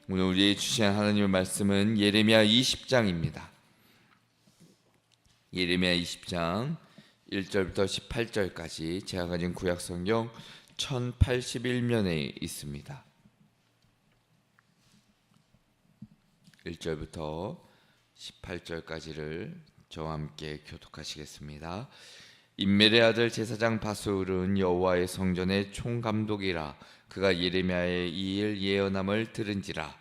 오늘 우리의 주신 하나님의 말씀은 예레미야 20장입니다. 예레미야 20장 1절부터 18절까지 제가 가진 구약 성경 1081면에 있습니다. 1절부터 18절까지를 저와 함께 교독하시겠습니다. 임멜의 아들 제사장 바술은 여호와의 성전의 총감독이라. 그가 예레미야의 이 일 예언함을 들은지라.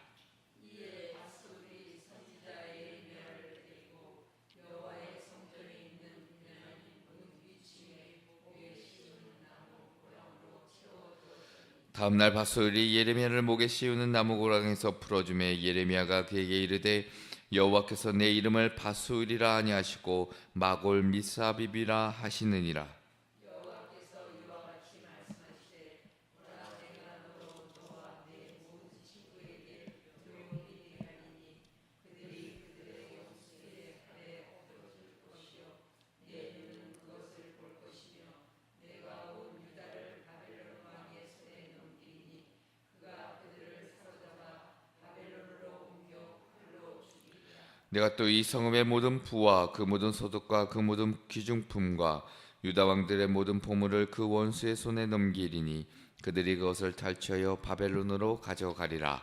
다음날 바술이 예레미야를 목에 씌우는 나무고랑에서 풀어주매 예레미야가 그에게 이르되 여호와께서 내 이름을 바술이라 아니하시고 마골 미스아비비라 하시느니라. 내가 또 이 성읍의 모든 부와 그 모든 소득과 그 모든 귀중품과 유다 왕들의 모든 보물을 그 원수의 손에 넘기리니 그들이 그것을 탈취하여 바벨론으로 가져가리라.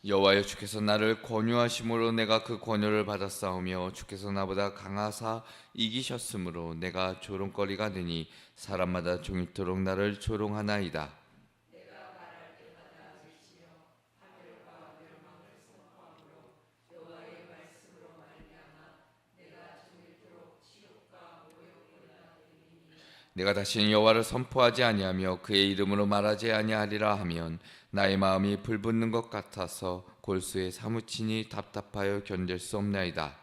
여호와여, 주께서 나를 권유하심으로 내가 그 권유를 받았사오며 주께서 나보다 강하사 이기셨으므로 내가 조롱거리가 되니 사람마다 종일토록 나를 조롱하나이다. 내가 다시는 여호와를 선포하지 아니하며 그의 이름으로 말하지 아니하리라 하면 나의 마음이 불붙는 것 같아서 골수에 사무치니 답답하여 견딜 수 없나이다.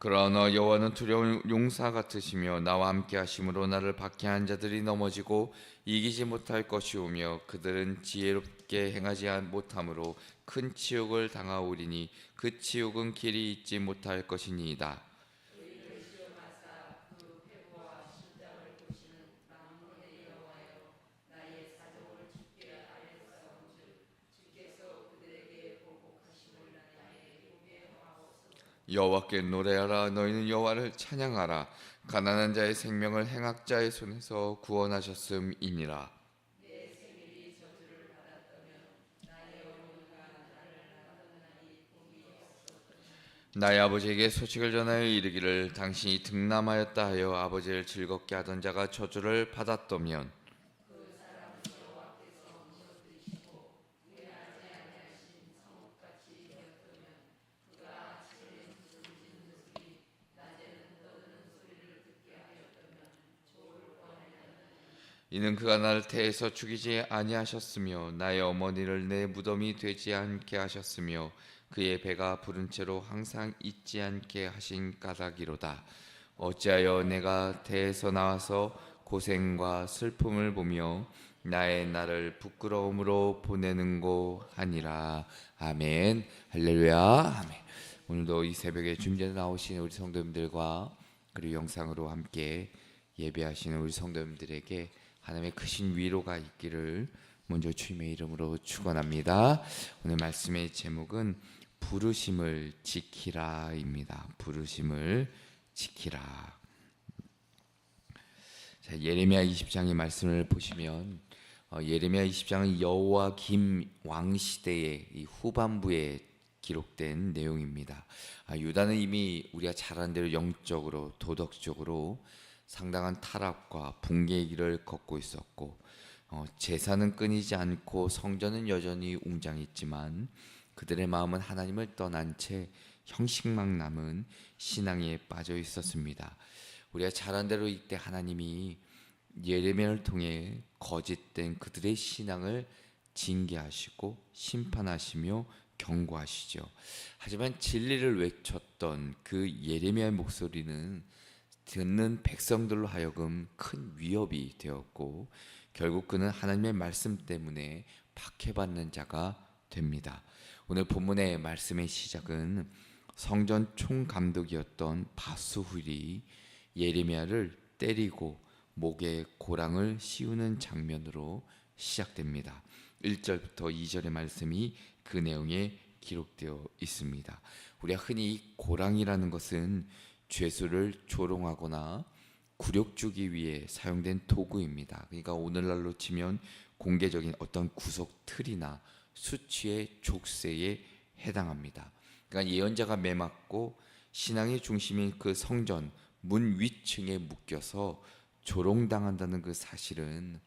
그러나 여호와는 두려운 용사 같으시며 나와 함께 하심으로 나를 박해한 자들이 넘어지고 이기지 못할 것이오며 그들은 지혜롭게 행하지 못함으로 큰 치욕을 당하오리니 그 치욕은 길이 잊지 못할 것이니이다. 여호와께 노래하라. 너희는 여호와를 찬양하라. 가난한 자의 생명을 행악자의 손에서 구원하셨음이니라. 나의 아버지에게 소식을 전하여 이르기를 당신이 등남하였다 하여 아버지를 즐겁게 하던 자가 저주를 받았더면 이는 그가 나를 태에서 죽이지 아니하셨으며 나의 어머니를 내 무덤이 되지 않게 하셨으며 그의 배가 부른 채로 항상 잊지 않게 하신 까닭이로다. 어찌하여 내가 태에서 나와서 고생과 슬픔을 보며 나의 날을 부끄러움으로 보내는고 하니라. 아멘. 할렐루야. 아멘. 오늘도 이 새벽에 주님께 나오신 우리 성도님들과 그리고 영상으로 함께 예배하시는 우리 성도님들에게 하나님의 크신 위로가 있기를 먼저 주님의 이름으로 축원합니다. 오늘 말씀의 제목은 부르심을 지키라입니다. 부르심을 지키라. 자, 예레미야 20장의 말씀을 보시면 예레미야 20장은 여호와김 왕 시대의 이 후반부에 기록된 내용입니다. 유다는 이미 우리가 잘 아는 대로 영적으로 도덕적으로 상당한 타락과 붕괴의 길을 걷고 있었고 제사는 끊이지 않고 성전은 여전히 웅장했지만 그들의 마음은 하나님을 떠난 채 형식만 남은 신앙에 빠져 있었습니다. 우리가 잘 안 대로 이때 하나님이 예레미야를 통해 거짓된 그들의 신앙을 징계하시고 심판하시며 경고하시죠. 하지만 진리를 외쳤던 그 예레미야의 목소리는 듣는 백성들로 하여금 큰 위협이 되었고, 결국 그는 하나님의 말씀 때문에 박해받는 자가 됩니다. 오늘 본문의 말씀의 시작은 성전 총감독이었던 바수훌이 예레미야를 때리고 목에 고랑을 씌우는 장면으로 시작됩니다. 1절부터 2절의 말씀이 그 내용에 기록되어 있습니다. 우리가 흔히 이 고랑이라는 것은 죄수를 조롱하거나 굴욕 주기 위해 사용된 도구입니다. 그러니까 오늘날로 치면 공개적인 어떤 구속 틀이나 수치의 족쇄에 해당합니다. 그러니까 예언자가 매맞고 신앙의 중심인 그 성전 문 위층에 묶여서 조롱당한다는 그 사실은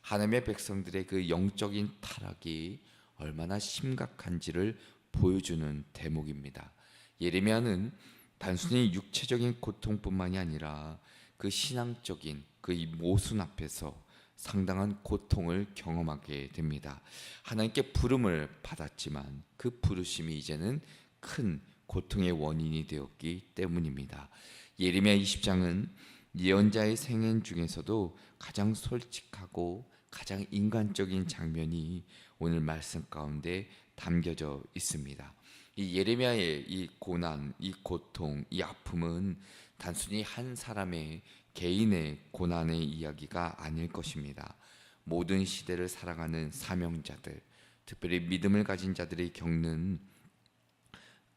하나님의 백성들의 그 영적인 타락이 얼마나 심각한지를 보여주는 대목입니다. 예레미야는 단순히 육체적인 고통뿐만이 아니라 그 신앙적인 그 이 모순 앞에서 상당한 고통을 경험하게 됩니다. 하나님께 부름을 받았지만 그 부르심이 이제는 큰 고통의 원인이 되었기 때문입니다. 예레미야 20장은 예언자의 생애 중에서도 가장 솔직하고 가장 인간적인 장면이 오늘 말씀 가운데 담겨져 있습니다. 이 예레미야의 이 고난, 이 고통, 이 아픔은 단순히 한 사람의 개인의 고난의 이야기가 아닐 것입니다. 모든 시대를 살아가는 사명자들, 특별히 믿음을 가진 자들이 겪는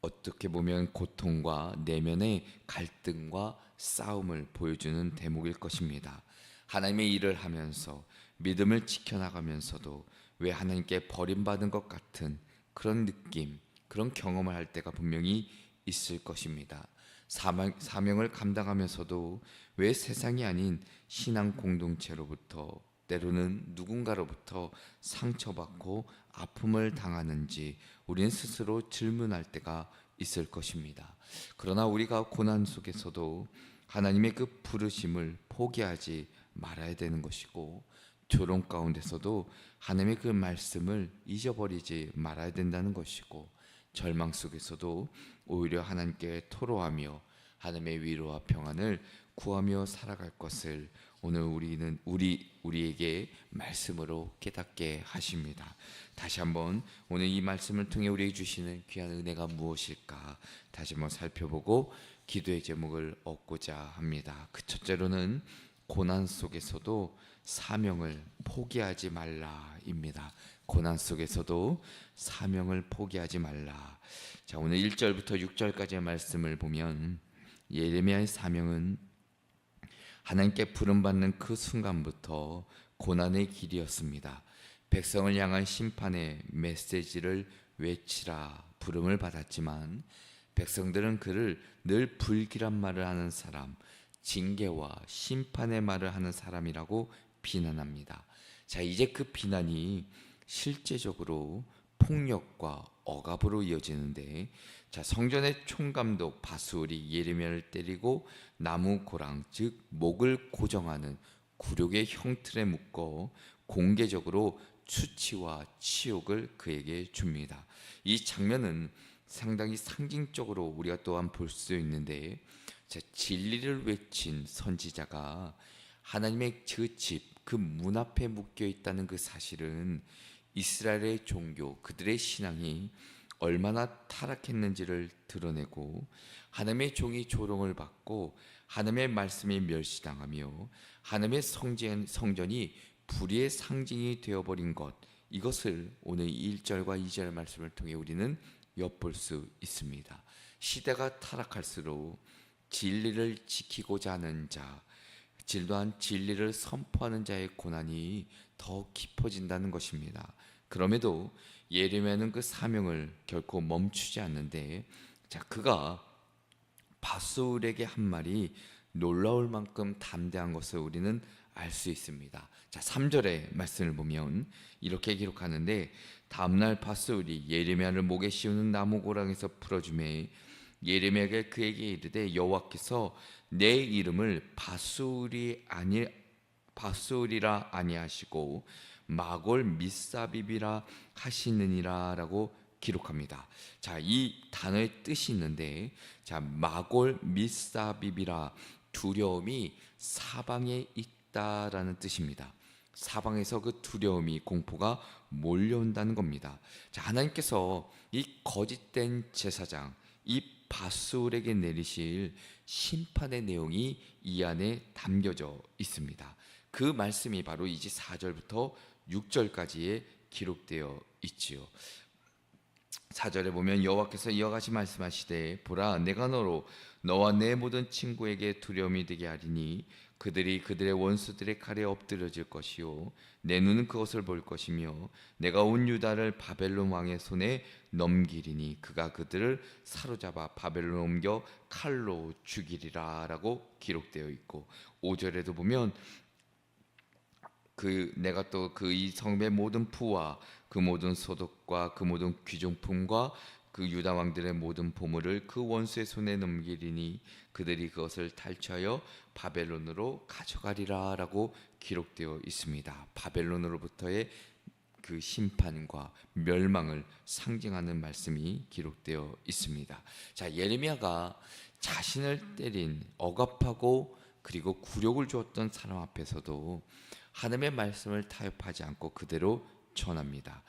어떻게 보면 고통과 내면의 갈등과 싸움을 보여주는 대목일 것입니다. 하나님의 일을 하면서 믿음을 지켜나가면서도 왜 하나님께 버림받은 것 같은 그런 느낌, 그런 경험을 할 때가 분명히 있을 것입니다. 사명을 감당하면서도 왜 세상이 아닌 신앙 공동체로부터 때로는 누군가로부터 상처받고 아픔을 당하는지 우리는 스스로 질문할 때가 있을 것입니다. 그러나 우리가 고난 속에서도 하나님의 그 부르심을 포기하지 말아야 되는 것이고, 조롱 가운데서도 하나님의 그 말씀을 잊어버리지 말아야 된다는 것이고, 절망 속에서도 오히려 하나님께 토로하며 하나님의 위로와 평안을 구하며 살아갈 것을 오늘 우리에게 말씀으로 깨닫게 하십니다. 다시 한번 오늘 이 말씀을 통해 우리에게 주시는 귀한 은혜가 무엇일까 다시 한번 살펴보고 기도의 제목을 얻고자 합니다. 그 첫째로는 고난 속에서도 사명을 포기하지 말라입니다. 고난 속에서도 사명을 포기하지 말라. 자, 오늘 1절부터 6절까지의 말씀을 보면 예레미야의 사명은 하나님께 부름받는 그 순간부터 고난의 길이었습니다. 백성을 향한 심판의 메시지를 외치라 부름을 받았지만 백성들은 그를 늘 불길한 말을 하는 사람, 징계와 심판의 말을 하는 사람이라고 비난합니다. 자, 이제 그 비난이 실제적으로 폭력과 억압으로 이어지는데, 자, 성전의 총감독 바수울이 예레미야를 때리고 나무 고랑 즉 목을 고정하는 굴욕의 형틀에 묶어 공개적으로 수치와 치욕을 그에게 줍니다. 이 장면은 상당히 상징적으로 우리가 또한 볼 수 있는데, 자, 진리를 외친 선지자가 하나님의 그 집, 그 문 앞에 묶여 있다는 그 사실은 이스라엘의 종교, 그들의 신앙이 얼마나 타락했는지를 드러내고, 하나님의 종이 조롱을 받고 하나님의 말씀이 멸시당하며 하나님의 성전이 불의의 상징이 되어버린 것, 이것을 오늘 1절과 2절 말씀을 통해 우리는 엿볼 수 있습니다. 시대가 타락할수록 진리를 지키고자 하는 자, 또한 진리를 선포하는 자의 고난이 더 깊어진다는 것입니다. 그럼에도 예레미야는 그 사명을 결코 멈추지 않는데, 자, 그가 바수울에게 한 말이 놀라울 만큼 담대한 것을 우리는 알 수 있습니다. 자, 3절의 말씀을 보면 이렇게 기록하는데, 다음날 바수울이 예레미야를 목에 씌우는 나무 고랑에서 풀어주매 예레미야가 그에게 이르되 여호와께서 내 이름을 바수리라 아니하시고 마골 미사비비라 하시느니라라고 기록합니다. 자, 이 단어의 뜻이 있는데, 자, 마골 미사비비라, 두려움이 사방에 있다라는 뜻입니다. 사방에서 그 두려움이, 공포가 몰려온다는 겁니다. 자, 하나님께서 이 거짓된 제사장, 이 바술에게 내리실 심판의 내용이 이 안에 담겨져 있습니다. 그 말씀이 바로 이제 4절부터 6절까지에 기록되어 있지요. 4절에 보면 여호와께서 이와 같이 말씀하시되 보라 내가 너와 내 모든 친구에게 두려움이 되게 하리니 그들이 그들의 원수들의 칼에 엎드려질 것이요 내 눈은 그것을 볼 것이며 내가 온 유다를 바벨론 왕의 손에 넘기리니 그가 그들을 사로잡아 바벨론 옮겨 칼로 죽이리라 라고 기록되어 있고, 5절에도 보면 내가 또 그 이 성읍의 모든 부와 그 모든 소득과 그 모든 귀중품과 그 유다 왕들의 모든 보물을 그 원수의 손에 넘기리니 그들이 그것을 탈취하여 바벨론으로 가져가리라라고 기록되어 있습니다. 바벨론으로부터의 그 심판과 멸망을 상징하는 말씀이 기록되어 있습니다. 자, 예레미야가 자신을 때린 억압하고 그리고 굴욕을 주었던 사람 앞에서도 하나님의 말씀을 타협하지 않고 그대로 전합니다.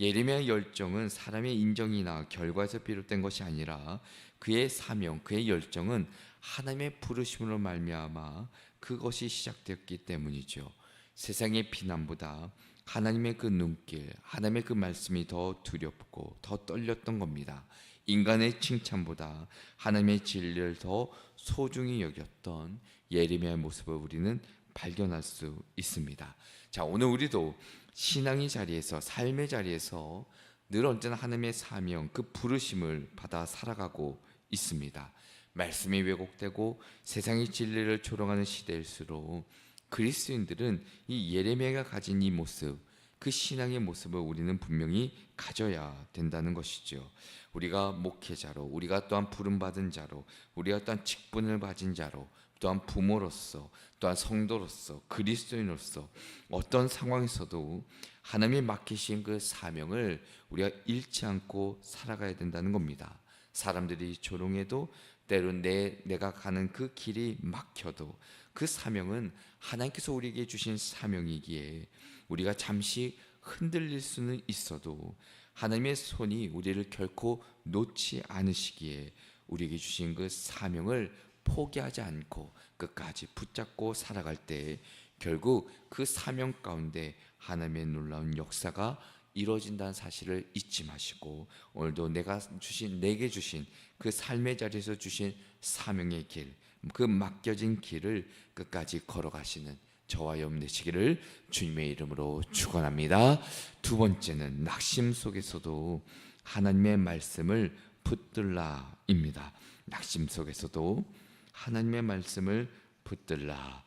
예레미야의 열정은 사람의 인정이나 결과에서 비롯된 것이 아니라 그의 사명, 그의 열정은 하나님의 부르심으로 말미암아 그것이 시작되었기 때문이죠. 세상의 비난보다 하나님의 그 눈길, 하나님의 그 말씀이 더 두렵고 더 떨렸던 겁니다. 인간의 칭찬보다 하나님의 진리를 더 소중히 여겼던 예레미야의 모습을 우리는 발견할 수 있습니다. 자, 오늘 우리도 신앙의 자리에서, 삶의 자리에서 늘 언제나 하나님의 사명, 그 부르심을 받아 살아가고 있습니다. 말씀이 왜곡되고 세상의 진리를 조롱하는 시대일수록 그리스도인들은 이 예레미야가 가진 이 모습, 그 신앙의 모습을 우리는 분명히 가져야 된다는 것이죠. 우리가 목회자로, 우리가 또한 부름받은 자로, 우리가 또한 직분을 가진 자로, 또한 부모로서, 또한 성도로서, 그리스도인으로서 어떤 상황에서도 하나님이 맡기신 그 사명을 우리가 잃지 않고 살아가야 된다는 겁니다. 사람들이 조롱해도 때론 내가 가는 그 길이 막혀도 그 사명은 하나님께서 우리에게 주신 사명이기에 우리가 잠시 흔들릴 수는 있어도 하나님의 손이 우리를 결코 놓지 않으시기에 우리에게 주신 그 사명을 포기하지 않고 끝까지 붙잡고 살아갈 때 결국 그 사명 가운데 하나님의 놀라운 역사가 이루어진다는 사실을 잊지 마시고, 오늘도 내게 주신 그 삶의 자리에서 주신 사명의 길, 그 맡겨진 길을 끝까지 걸어가시는 저와 여러분 되시기를 주님의 이름으로 축원합니다. 두 번째는 낙심 속에서도 하나님의 말씀을 붙들라입니다. 낙심 속에서도 하나님의 말씀을 붙들라.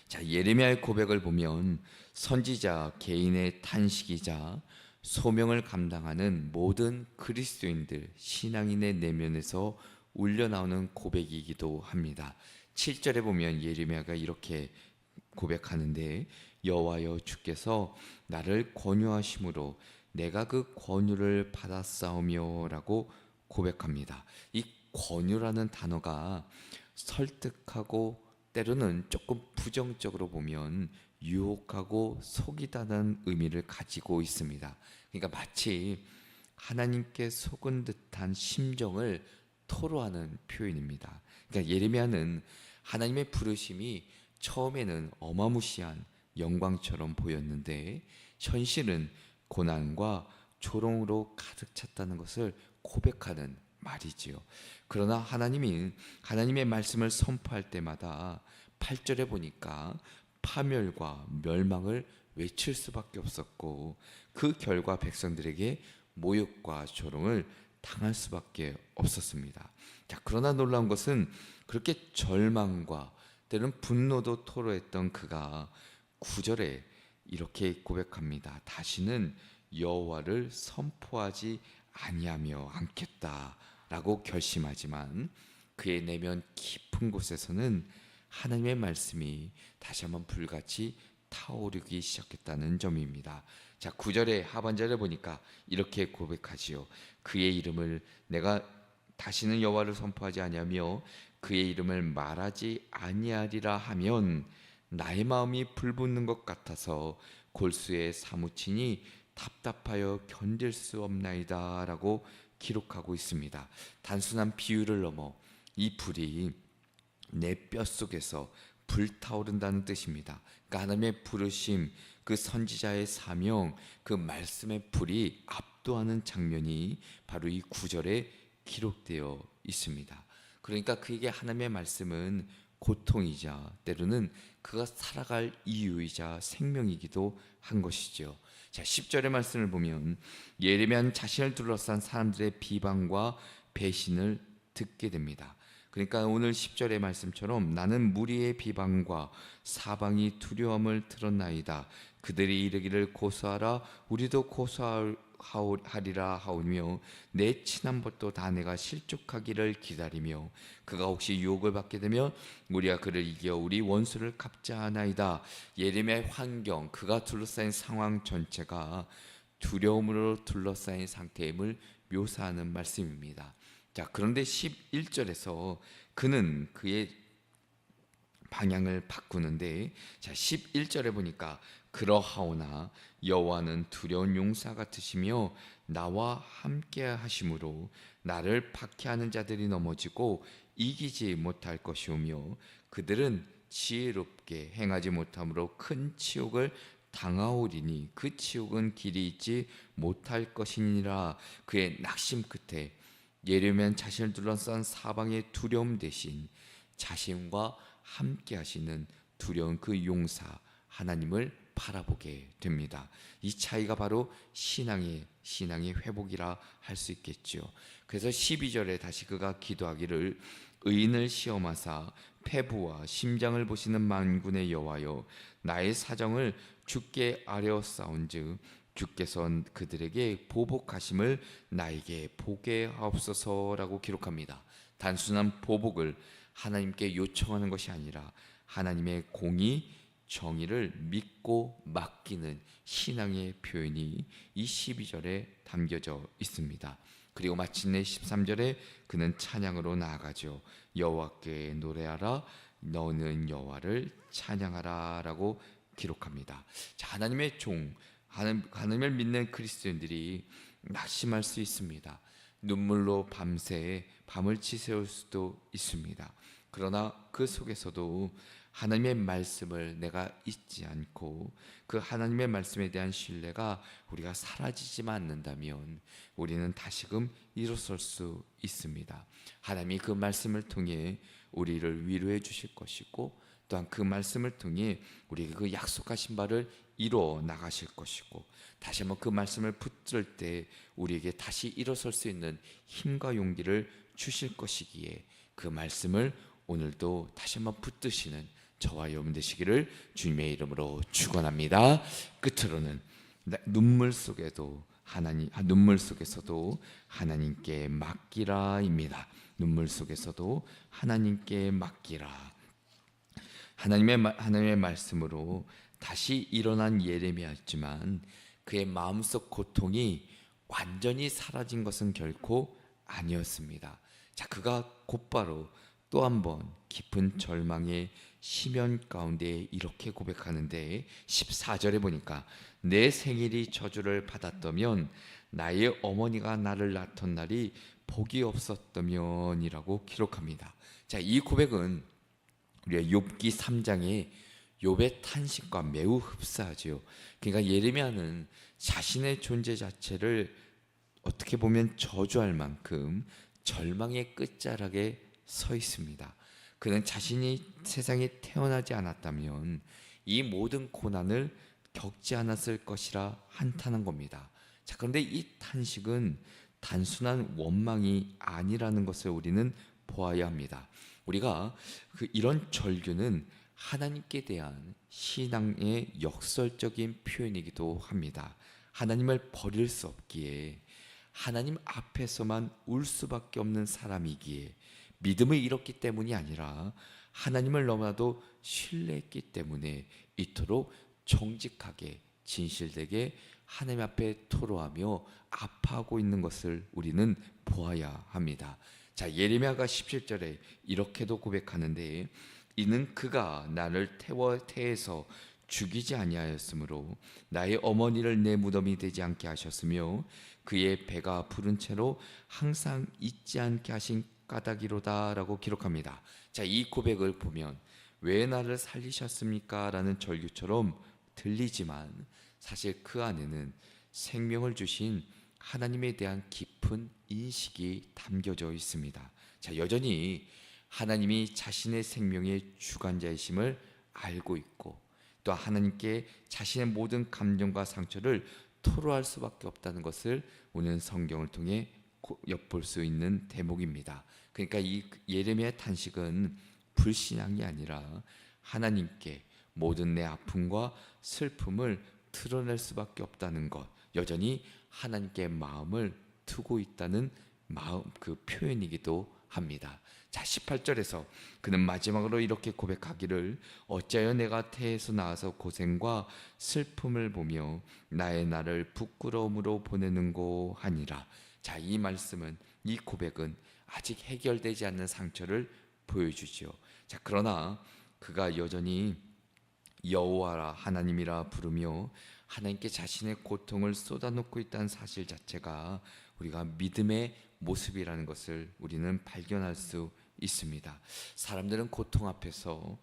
자, 예레미야의 고백을 보면 선지자 개인의 탄식이자 소명을 감당하는 모든 그리스도인들, 신앙인의 내면에서 울려나오는 고백이기도 합니다. 7절에 보면 예레미야가 이렇게 고백하는데 여호와여 주께서 나를 권유하심으로 내가 그 권유를 받았사오며 라고 고백합니다. 이 권유라는 단어가 설득하고 때로는 조금 부정적으로 보면 유혹하고 속이다는 의미를 가지고 있습니다. 그러니까 마치 하나님께 속은 듯한 심정을 토로하는 표현입니다. 그러니까 예레미야는 하나님의 부르심이 처음에는 어마무시한 영광처럼 보였는데 현실은 고난과 조롱으로 가득 찼다는 것을 고백하는 말이지요. 그러나 하나님의 말씀을 선포할 때마다 8절에 보니까 파멸과 멸망을 외칠 수밖에 없었고 그 결과 백성들에게 모욕과 조롱을 당할 수밖에 없었습니다. 자, 그러나 놀라운 것은 그렇게 절망과 때로는 분노도 토로했던 그가 9절에 이렇게 고백합니다. 다시는 여호와를 선포하지 아니하며 않겠다 라고 결심하지만 그의 내면 깊은 곳에서는 하나님의 말씀이 다시 한번 불같이 타오르기 시작했다는 점입니다. 자, 9절의 하반절에 보니까 이렇게 고백하지요. 그의 이름을 내가 다시는 여호와를 선포하지 아니하며 그의 이름을 말하지 아니하리라 하면 나의 마음이 불붙는 것 같아서 골수에 사무치니 답답하여 견딜 수 없나이다 라고 기록하고 있습니다. 단순한 비유를 넘어 이 불이 내 뼛속에서 불타오른다는 뜻입니다. 그러니까 하나님의 부르심, 그 선지자의 사명, 그 말씀의 불이 압도하는 장면이 바로 이 9절에 기록되어 있습니다. 그러니까 그에게 하나님의 말씀은 고통이자 때로는 그가 살아갈 이유이자 생명이기도 한 것이죠. 자, 10절의 말씀을 보면 예레미야는 자신을 둘러싼 사람들의 비방과 배신을 듣게 됩니다. 그러니까 오늘 10절의 말씀처럼 나는 무리의 비방과 사방이 두려움을 들었나이다. 그들이 이르기를 고소하라 우리도 고소하리라 하오며 내 친한 벗도 다 내가 실족하기를 기다리며 그가 혹시 유혹을 받게 되면 우리가 그를 이겨 우리 원수를 갚자 하나이다. 예레미야의 환경, 그가 둘러싸인 상황 전체가 두려움으로 둘러싸인 상태임을 묘사하는 말씀입니다. 자, 그런데 11절에서 그는 그의 방향을 바꾸는데, 자, 11절에 보니까 그러하오나 여호와는 두려운 용사 같으시며 나와 함께 하심으로 나를 박해하는 자들이 넘어지고 이기지 못할 것이오며 그들은 지혜롭게 행하지 못함으로 큰 치욕을 당하오리니 그 치욕은 길이 있지 못할 것이니라. 그의 낙심 끝에 예레미야는 자신을 둘러싼 사방의 두려움 대신 자신과 함께 하시는 두려운 그 용사 하나님을 바라보게 됩니다. 이 차이가 바로 신앙의 회복이라 할 수 있겠죠. 그래서 12절에 다시 그가 기도하기를 의인을 시험하사 폐부와 심장을 보시는 만군의 여호와여 나의 사정을 주께 아뢰었사온즉 주께서 그들에게 보복하심을 나에게 보게 하옵소서라고 기록합니다. 단순한 보복을 하나님께 요청하는 것이 아니라 하나님의 공의, 정의를 믿고 맡기는 신앙의 표현이 이 12절에 담겨져 있습니다. 그리고 마침내 13절에 그는 찬양으로 나아가죠. 여호와께 노래하라 너는 여호와를 찬양하라 라고 기록합니다. 자, 하나님의 종, 하나님을 믿는 그리스도인들이 낙심할 수 있습니다. 눈물로 밤새 밤을 지새울 수도 있습니다. 그러나 그 속에서도 하나님의 말씀을 내가 잊지 않고 그 하나님의 말씀에 대한 신뢰가 우리가 사라지지만 않는다면 우리는 다시금 일어설 수 있습니다. 하나님이 그 말씀을 통해 우리를 위로해 주실 것이고 또한 그 말씀을 통해 우리에게 그 약속하신 바를 이루어 나가실 것이고 다시 한번 그 말씀을 붙들 때 우리에게 다시 일어설 수 있는 힘과 용기를 주실 것이기에 그 말씀을 오늘도 다시 한번 붙드시는 저와 여러분 되시기를 주님의 이름으로 축원합니다. 끝으로는 눈물 속에서도 하나님께 맡기라입니다. 눈물 속에서도 하나님께 맡기라. 하나님의 말씀으로 다시 일어난 예레미야였지만 그의 마음속 고통이 완전히 사라진 것은 결코 아니었습니다. 자, 그가 곧바로 또 한 번 깊은 절망의 시면 가운데 이렇게 고백하는데 14절에 보니까 내 생일이 저주를 받았다면 나의 어머니가 나를 낳던 날이 복이 없었다면이라고 기록합니다. 자, 이 고백은 우리가 욥기 3장의 욥의 탄식과 매우 흡사하지요. 그러니까 예레미야는 자신의 존재 자체를 어떻게 보면 저주할 만큼 절망의 끝자락에 서 있습니다. 그는 자신이 세상에 태어나지 않았다면 이 모든 고난을 겪지 않았을 것이라 한탄한 겁니다. 자, 그런데 이 탄식은 단순한 원망이 아니라는 것을 우리는 보아야 합니다. 우리가 이런 절규는 하나님께 대한 신앙의 역설적인 표현이기도 합니다. 하나님을 버릴 수 없기에 하나님 앞에서만 울 수밖에 없는 사람이기에 믿음을 잃었기 때문이 아니라 하나님을 너무나도 신뢰했기 때문에 이토록 정직하게 진실되게 하나님 앞에 토로하며 아파하고 있는 것을 우리는 보아야 합니다. 자, 예레미야가 17절에 이렇게도 고백하는데, 이는 그가 나를 태에서 죽이지 아니하였으므로 나의 어머니를 내 무덤이 되지 않게 하셨으며 그의 배가 부른 채로 항상 잊지 않게 하신 까닭이로다 라고 기록합니다. 자, 이 고백을 보면 왜 나를 살리셨습니까? 라는 절규처럼 들리지만 사실 그 안에는 생명을 주신 하나님에 대한 깊은 인식이 담겨져 있습니다. 자, 여전히 하나님이 자신의 생명의 주관자이심을 알고 있고 또 하나님께 자신의 모든 감정과 상처를 토로할 수밖에 없다는 것을 오늘 성경을 통해 엿볼 수 있는 대목입니다. 그러니까 이 예레미야의 탄식은 불신앙이 아니라 하나님께 모든 내 아픔과 슬픔을 드러낼 수밖에 없다는 것, 여전히 하나님께 마음을 두고 있다는 마음, 그 표현이기도 합니다. 자, 18절에서 그는 마지막으로 이렇게 고백하기를 어찌하여 내가 태에서 나와서 고생과 슬픔을 보며 나의 나를 부끄러움으로 보내는고 하니라. 자, 이 말씀은, 이 고백은 아직 해결되지 않는 상처를 보여주죠. 자, 그러나 그가 여전히 여호와라 하나님이라 부르며 하나님께 자신의 고통을 쏟아놓고 있다는 사실 자체가 우리가 믿음의 모습이라는 것을 우리는 발견할 수 있습니다. 사람들은 고통 앞에서,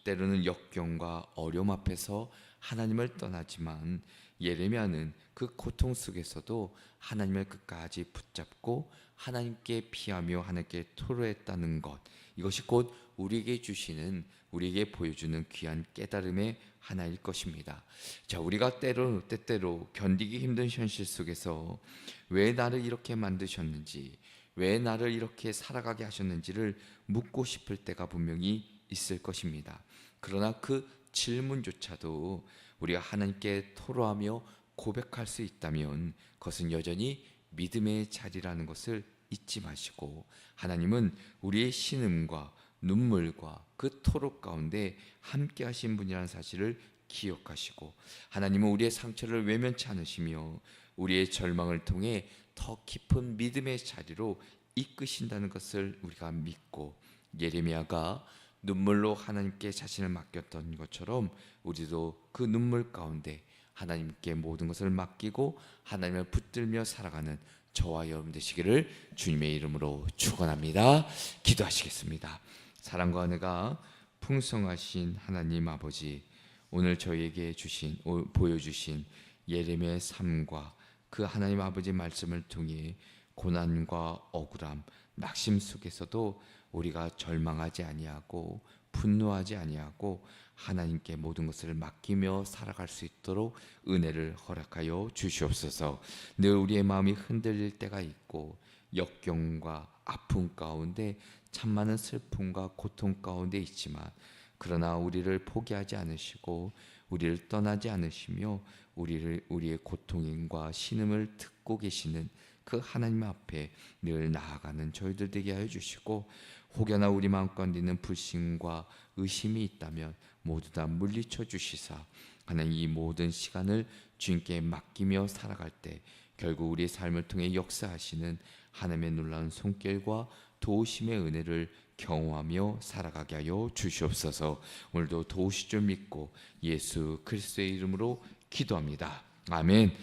때로는 역경과 어려움 앞에서 하나님을 떠나지만 예레미야는 그 고통 속에서도 하나님을 끝까지 붙잡고 하나님께 피하며 하나님께 토로했다는 것, 이것이 곧 우리에게 주시는, 우리에게 보여주는 귀한 깨달음의 하나일 것입니다. 자, 우리가 때때로 견디기 힘든 현실 속에서 왜 나를 이렇게 만드셨는지, 왜 나를 이렇게 살아가게 하셨는지를 묻고 싶을 때가 분명히 있을 것입니다. 그러나 그 질문조차도 우리가 하나님께 토로하며 고백할 수 있다면 그것은 여전히 믿음의 자리라는 것을 잊지 마시고, 하나님은 우리의 신음과 눈물과 그 토록 가운데 함께 하신 분이라는 사실을 기억하시고, 하나님은 우리의 상처를 외면치 않으시며 우리의 절망을 통해 더 깊은 믿음의 자리로 이끄신다는 것을 우리가 믿고, 예레미야가 눈물로 하나님께 자신을 맡겼던 것처럼 우리도 그 눈물 가운데 하나님께 모든 것을 맡기고 하나님을 붙들며 살아가는 저와 여러분 되시기를 주님의 이름으로 축원합니다. 기도하시겠습니다. 사랑과 은혜가 풍성하신 하나님 아버지, 오늘 저희에게 보여주신 예레미야의 삶과 그 하나님 아버지 말씀을 통해 고난과 억울함, 낙심 속에서도 우리가 절망하지 아니하고 분노하지 아니하고 하나님께 모든 것을 맡기며 살아갈 수 있도록 은혜를 허락하여 주시옵소서. 늘 우리의 마음이 흔들릴 때가 있고 역경과 아픔 가운데 참 많은 슬픔과 고통 가운데 있지만, 그러나 우리를 포기하지 않으시고 우리를 떠나지 않으시며 우리의 고통과 신음을 듣고 계시는 그 하나님 앞에 늘 나아가는 저희들 되게 하여 주시고, 혹여나 우리 마음 가운데 있는 불신과 의심이 있다면 모두 다 물리쳐 주시사 하나님 이 모든 시간을 주님께 맡기며 살아갈 때 결국 우리의 삶을 통해 역사하시는 하나님의 놀라운 손길과 도우심의 은혜를 경험하며 살아가게 하여 주시옵소서. 오늘도 도우실 줄 믿고 예수 그리스도의 이름으로 기도합니다. 아멘.